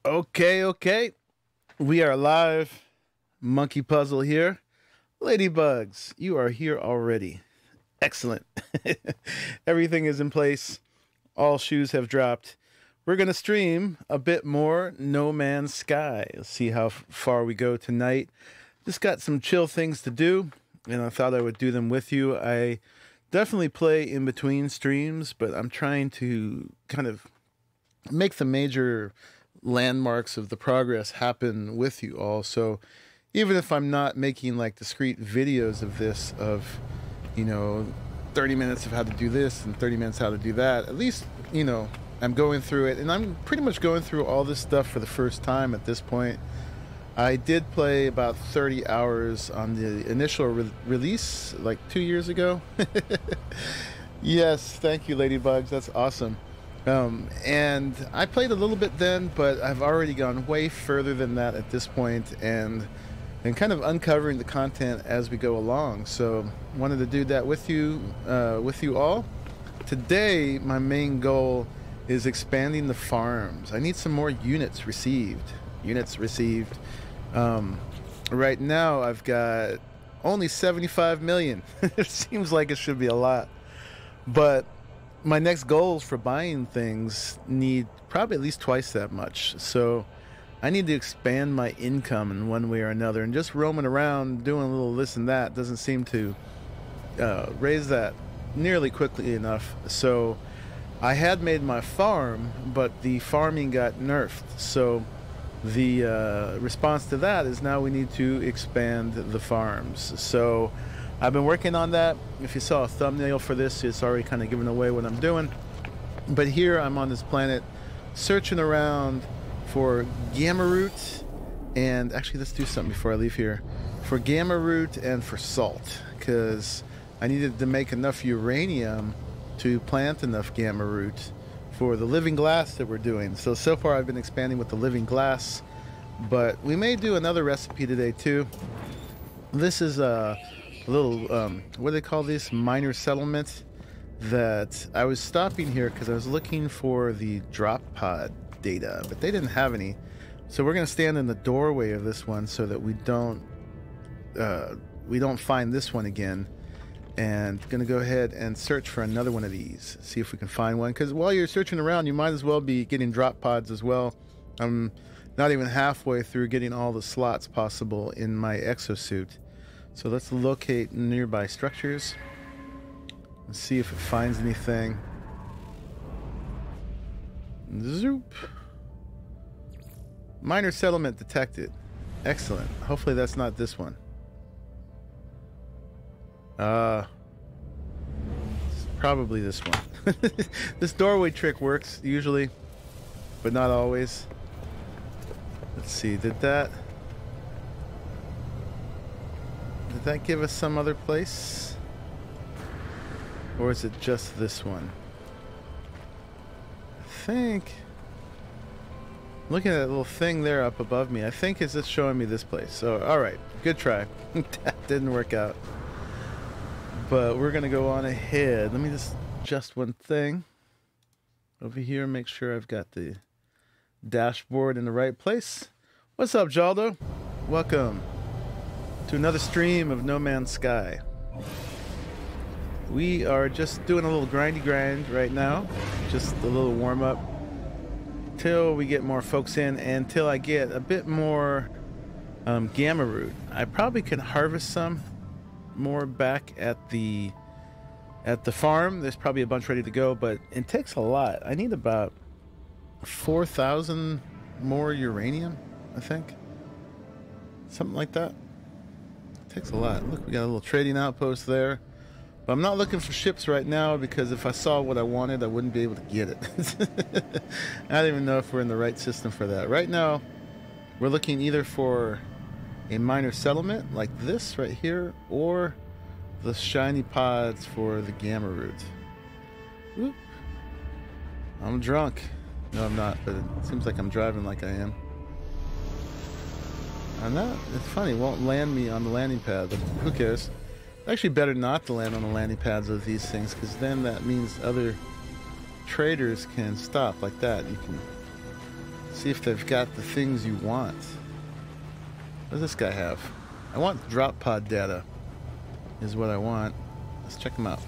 Okay. We are live. Monkey Puzzle here. Ladybugs, you are here already. Excellent. Everything is in place. All shoes have dropped. We're going to stream a bit more No Man's Sky. See how far we go tonight. Just got some chill things to do, and I thought I would do them with you. I definitely play in between streams, but I'm trying to kind of make the major landmarks of the progress happen with you all. So even if I'm not making like discrete videos of this, of 30 minutes of how to do this and 30 minutes how to do that, at least I'm going through it, and I'm pretty much going through all this stuff for the first time at this point. I did play about 30 hours on the initial release like 2 years ago. Yes, thank you, Ladybugs. That's awesome. And I played a little bit then, but I've already gone way further than that at this point, and kind of uncovering the content as we go along. So wanted to do that with you all. Today, my main goal is expanding the farms. I need some more units received. Right now, I've got only 75 million. It seems like it should be a lot, but my next goals for buying things need probably at least twice that much. So I need to expand my income in one way or another, and just roaming around doing a little this and that doesn't seem to raise that nearly quickly enough. So I had made my farm, but the farming got nerfed. So the response to that is now we need to expand the farms. So I've been working on that. If you saw a thumbnail for this, it's already kind of giving away what I'm doing. But here I'm on this planet searching around for gamma root, and actually let's do something before I leave here. For gamma root and for salt, because I needed to make enough uranium to plant enough gamma root for the living glass that we're doing. So far I've been expanding with the living glass, but we may do another recipe today too. This is a little what do they call this, minor settlement, that I was stopping here because I was looking for the drop pod data, but they didn't have any. So we're going to stand in the doorway of this one so that we don't find this one again, and going to go ahead and search for another one of these, see if we can find one, because while you're searching around you might as well be getting drop pods as well. I'm not even halfway through getting all the slots possible in my exosuit. So let's locate nearby structures and see if it finds anything. Zoop. Minor settlement detected. Excellent. Hopefully that's not this one. It's probably this one. This doorway trick works usually, but not always. Let's see, did that give us some other place? Or is it just this one? I think, looking at that little thing there up above me, I think it's just showing me this place. So, alright, good try. That didn't work out. But we're going to go on ahead. Let me just adjust one thing over here, make sure I've got the dashboard in the right place. What's up, Jaldo? Welcome to another stream of No Man's Sky. We are just doing a little grindy grind right now, just a little warm up till we get more folks in, and till I get a bit more gamma root. I probably can harvest some more back at the farm. There's probably a bunch ready to go, but it takes a lot. I need about 4,000 more uranium, I think, something like that. Takes a lot. Look, we got a little trading outpost there, but I'm not looking for ships right now because if I saw what I wanted I wouldn't be able to get it. I don't even know if we're in the right system for that right now. We're looking either for a minor settlement like this right here, or the shiny pods for the gamma root. Oop. I'm drunk. No, I'm not, but it seems like I'm driving like I am. I'm not. It's funny, it won't land me on the landing pad, but who cares? Actually better not to land on the landing pads of these things, because then that means other traders can stop like that. You can See if they've got the things you want. What does this guy have? I want drop pod data is what I want. Let's check them out.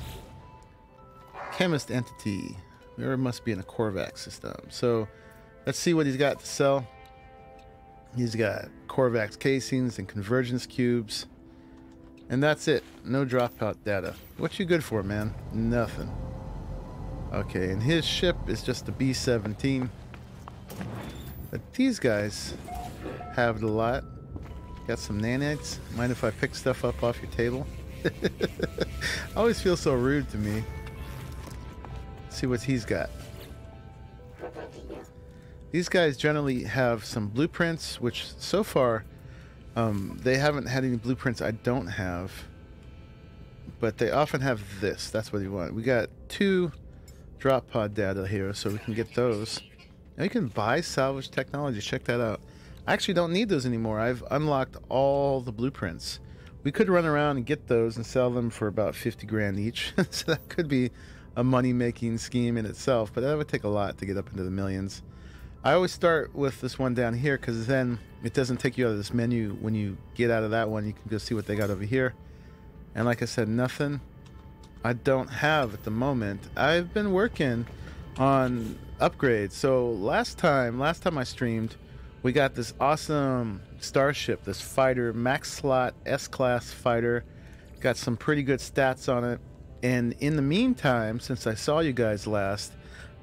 Chemist entity. There must be in a Korvac system. So let's see what he's got to sell. He's got Korvax casings and convergence cubes. And that's it. No drop pod data. What you good for, man? Nothing. Okay, and his ship is just the B-17. But these guys have it a lot. Got some nanites. Mind if I pick stuff up off your table? Always feels so rude to me. Let's see what he's got. These guys generally have some blueprints, which so far they haven't had any blueprints I don't have. But they often have this. That's what you want. We got 2 drop pod data here, so we can get those. Now you can buy salvage technology. Check that out. I actually don't need those anymore. I've unlocked all the blueprints. We could run around and get those and sell them for about 50 grand each. So that could be a money-making scheme in itself, but that would take a lot to get up into the millions. I always start with this one down here because then it doesn't take you out of this menu. When you get out of that one, you can go see what they got over here. And like I said, nothing I don't have at the moment. I've been working on upgrades. So last time I streamed, we got this awesome starship, this fighter, max slot S-class fighter. Got some pretty good stats on it. And in the meantime, since I saw you guys last,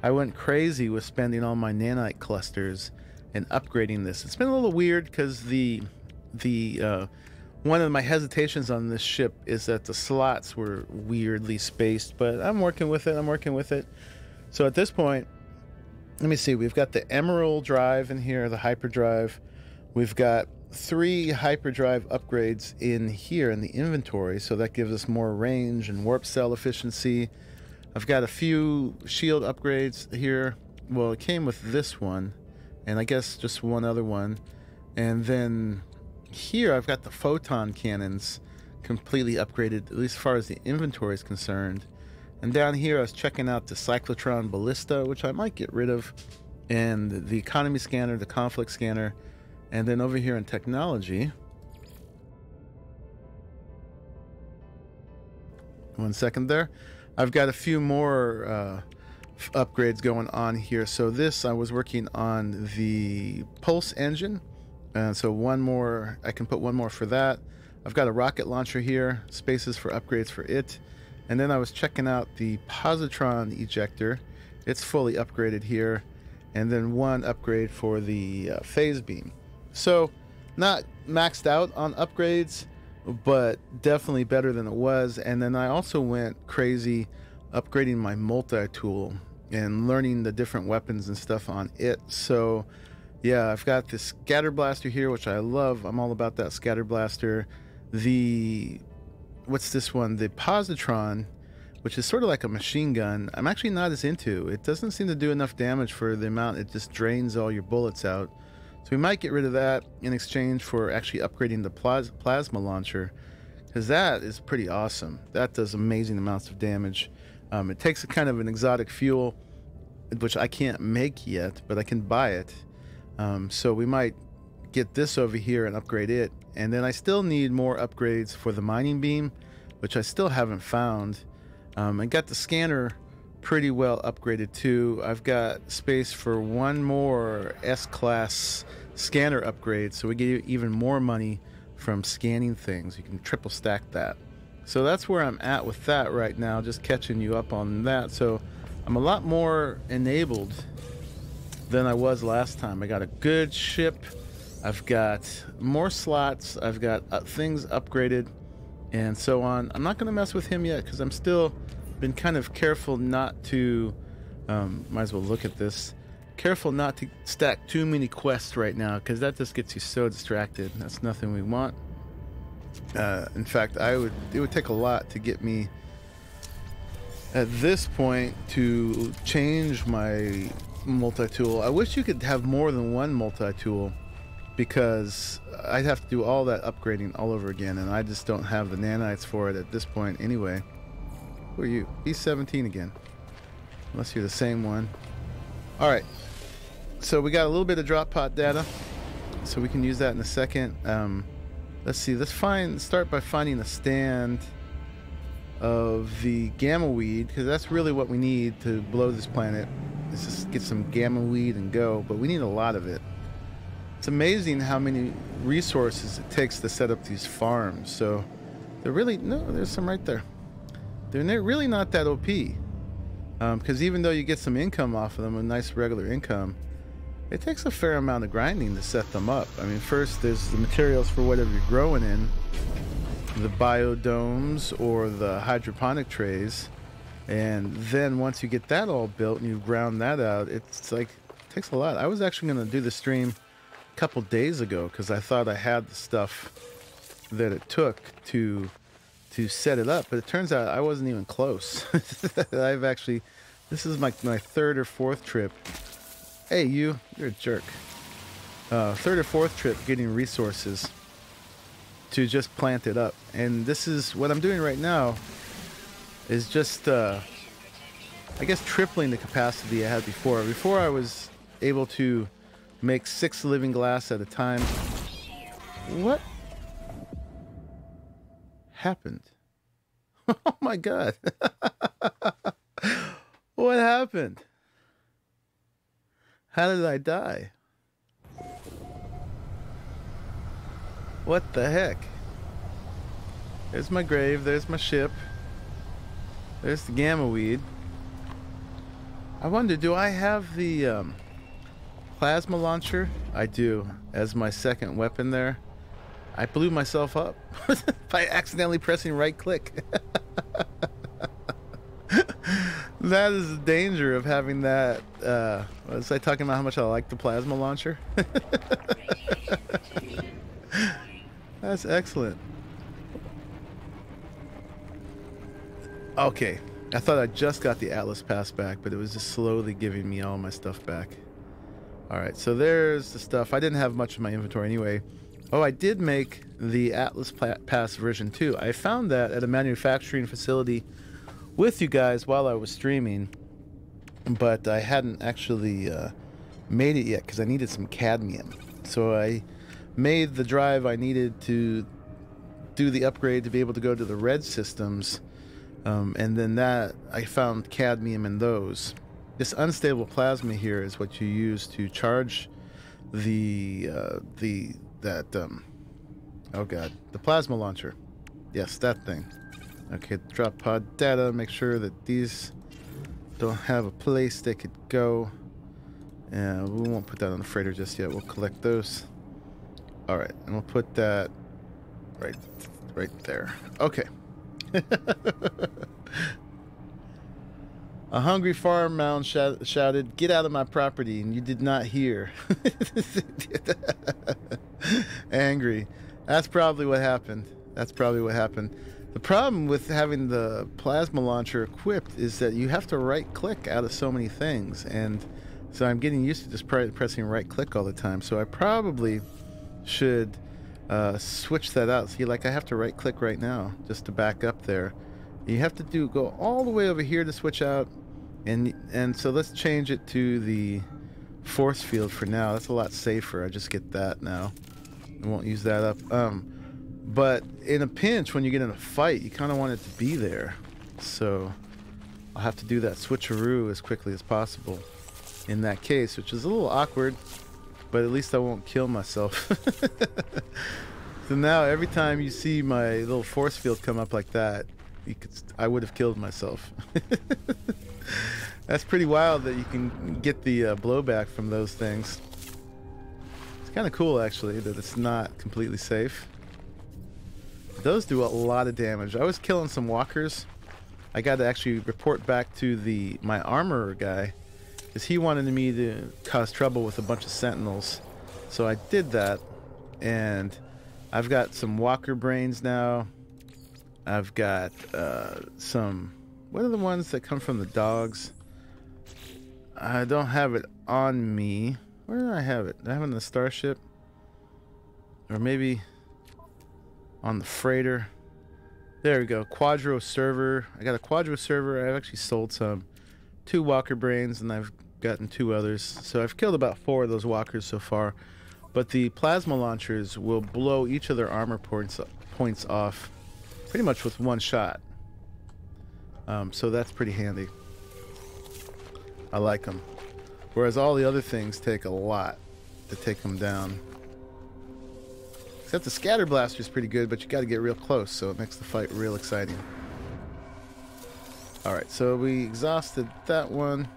I went crazy with spending all my nanite clusters and upgrading this. It's been a little weird because one of my hesitations on this ship is that the slots were weirdly spaced, but I'm working with it. So at this point, let me see, we've got the Emerald drive in here, the hyperdrive. We've got 3 hyperdrive upgrades in here in the inventory, so that gives us more range and warp cell efficiency. I've got a few shield upgrades here. Well, it came with this one, and I guess just one other one. And then here I've got the photon cannons completely upgraded, at least as far as the inventory is concerned. And down here I was checking out the cyclotron ballista, which I might get rid of, and the economy scanner, the conflict scanner. And then over here in technology, one second there, I've got a few more upgrades going on here. So this, I was working on the pulse engine, and so one more, I can put one more for that. I've got a rocket launcher here, spaces for upgrades for it. And then I was checking out the positron ejector. It's fully upgraded here. And then one upgrade for the phase beam. So not maxed out on upgrades, but definitely better than it was. And then I also went crazy upgrading my multi-tool and learning the different weapons and stuff on it. So yeah, I've got this scatter blaster here, which I love. I'm all about that scatter blaster. What's this one? The positron, which is sort of like a machine gun, I'm actually not as into. It doesn't seem to do enough damage for the amount it just drains all your bullets out. So we might get rid of that in exchange for actually upgrading the plasma launcher, because that is pretty awesome. That does amazing amounts of damage. It takes a kind of an exotic fuel, which I can't make yet, but I can buy it. So we might get this over here and upgrade it. And then I still need more upgrades for the mining beam, which I still haven't found. I got the scanner pretty well upgraded too. I've got space for one more S-class scanner upgrade, so we get even more money from scanning things. You can triple stack that. So that's where I'm at with that right now, just catching you up on that. So I'm a lot more enabled than I was last time. I got a good ship. I've got more slots. I've got things upgraded and so on. I'm not going to mess with him yet because I'm still been kind of careful not to, might as well look at this, careful not to stack too many quests right now, because that just gets you so distracted. That's nothing we want. In fact, it would take a lot to get me at this point to change my multi-tool. I wish you could have more than one multi-tool, because I'd have to do all that upgrading all over again, and I just don't have the nanites for it at this point anyway. Who are you? B-17 again. Unless you're the same one. Alright. So we got a little bit of drop pod data, so we can use that in a second. Let's see. Let's start by finding a stand of the gamma weed, because that's really what we need to blow this planet. Let's just get some gamma weed and go, but we need a lot of it. It's amazing how many resources it takes to set up these farms. So they're really, no, there's some right there. They're really not that OP, because even though you get some income off of them, a nice regular income, it takes a fair amount of grinding to set them up. I mean, first there's the materials for whatever you're growing in, the biodomes or the hydroponic trays, and then once you get that all built and you ground that out, it's like, it takes a lot. I was actually going to do the stream a couple days ago because I thought I had the stuff that it took to set it up, but it turns out I wasn't even close. I've actually, this is my third or fourth trip. Hey, you're a jerk. Third or fourth trip getting resources to just plant it up. And this is what I'm doing right now, is just, I guess, tripling the capacity I had before. Before I was able to make 6 living glass at a time. What happened? Oh my God. What happened? How did I die? What the heck? There's my grave, there's my ship. There's the gamma weed. I wonder, do I have the plasma launcher? I do, as my second weapon there. I blew myself up by accidentally pressing right click. That is the danger of having that. Was I talking about how much I like the plasma launcher? That's excellent. Okay, I thought I just got the Atlas pass back, but it was just slowly giving me all my stuff back. Alright, so there's the stuff. I didn't have much in my inventory anyway. Oh, I did make the Atlas Pass version 2. I found that at a manufacturing facility with you guys while I was streaming, but I hadn't actually made it yet because I needed some cadmium. So I made the drive I needed to do the upgrade to be able to go to the red systems, and then that I found cadmium in those. This unstable plasma here is what you use to charge oh god, the plasma launcher. Yes, that thing. Okay, drop pod data, make sure that these don't have a place they could go. And we won't put that on the freighter just yet. We'll collect those. Alright, and we'll put that right there. Okay. A hungry farm mound shouted, "Get out of my property," and you did not hear. Angry. That's probably what happened. That's probably what happened. The problem with having the plasma launcher equipped is that you have to right-click out of so many things, and so I'm getting used to just pressing right-click all the time. So I probably should switch that out. See, like I have to right-click right now just to back up there. You have to go all the way over here to switch out, and so let's change it to the force field for now. That's a lot safer. I just get that now. I won't use that up. But in a pinch, when you get in a fight, you kind of want it to be there. So I'll have to do that switcheroo as quickly as possible in that case, which is a little awkward, but at least I won't kill myself. So now every time you see my little force field come up like that, I would have killed myself. That's pretty wild that you can get the blowback from those things. It's kind of cool, actually, that it's not completely safe. Those do a lot of damage. I was killing some walkers. I got to actually report back to my armorer guy, because he wanted me to cause trouble with a bunch of sentinels. So I did that, and I've got some walker brains now. I've got some... What are the ones that come from the dogs? I don't have it on me. Where do I have it? Do I have it on the starship? Or maybe on the freighter? There we go. Quadro server. I got a Quadro server. I've actually sold some. 2 walker brains, and I've gotten 2 others. So I've killed about 4 of those walkers so far. But the plasma launchers will blow each of their armor points off pretty much with 1 shot. So that's pretty handy. I like them. Whereas all the other things take a lot to take them down. Except the scatter blaster is pretty good, but you got to get real close, so it makes the fight real exciting. Alright, so we exhausted that one.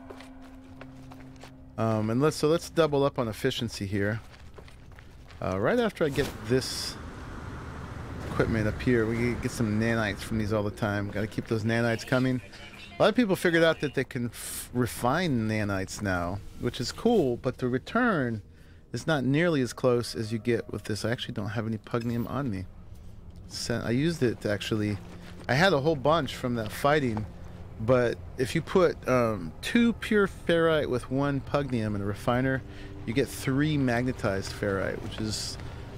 And let's double up on efficiency here. Right after I get this equipment up here, we get some nanites from these all the time. Got to keep those nanites coming. A lot of people figured out that they can refine nanites now, which is cool, but the return is not nearly as close as you get with this. I actually don't have any pugnium on me. I used it to actually... I had a whole bunch from that fighting, but if you put 2 pure ferrite with 1 pugnium in a refiner, you get 3 magnetized ferrite, which is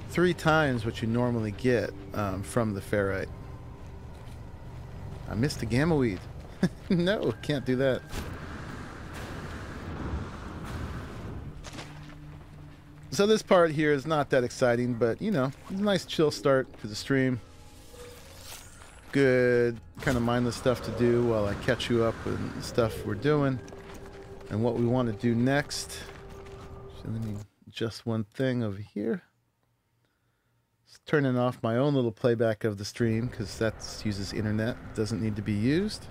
3 times what you normally get from the ferrite. I missed the gamma weed. No, can't do that. So this part here is not that exciting, but you know, it's a nice chill start to the stream. Good kind of mindless stuff to do while I catch you up with the stuff we're doing and what we want to do next. So let me adjust one thing over here. Just turning off my own little playback of the stream because that uses internet, doesn't need to be used.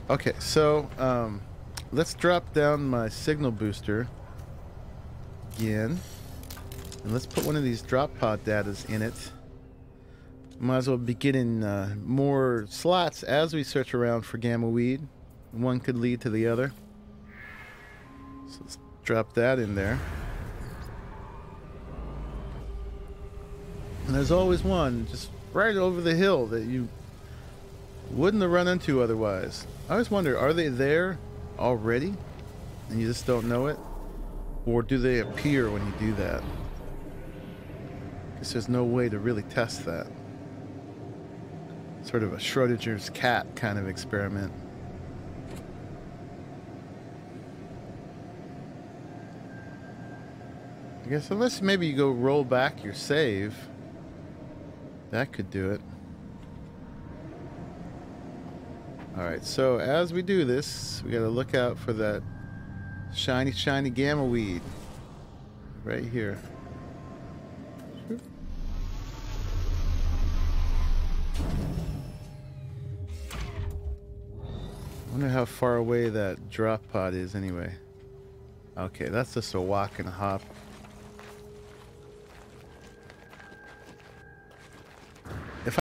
Okay, so let's drop down my signal booster again, and let's put one of these drop pod datas in it. Might as well be getting more slots as we search around for gamma weed. One could lead to the other. So let's drop that in there. And there's always one just right over the hill that you wouldn't have run into otherwise. I always wonder, are they there already and you just don't know it? Or do they appear when you do that? Because there's no way to really test that. Sort of a Schrodinger's cat kind of experiment. I guess unless maybe you go roll back your save, that could do it. Alright, so as we do this, we gotta look out for that shiny, shiny gamma weed. Right here. I wonder how far away that drop pod is anyway. Okay, that's just a walk and a hop.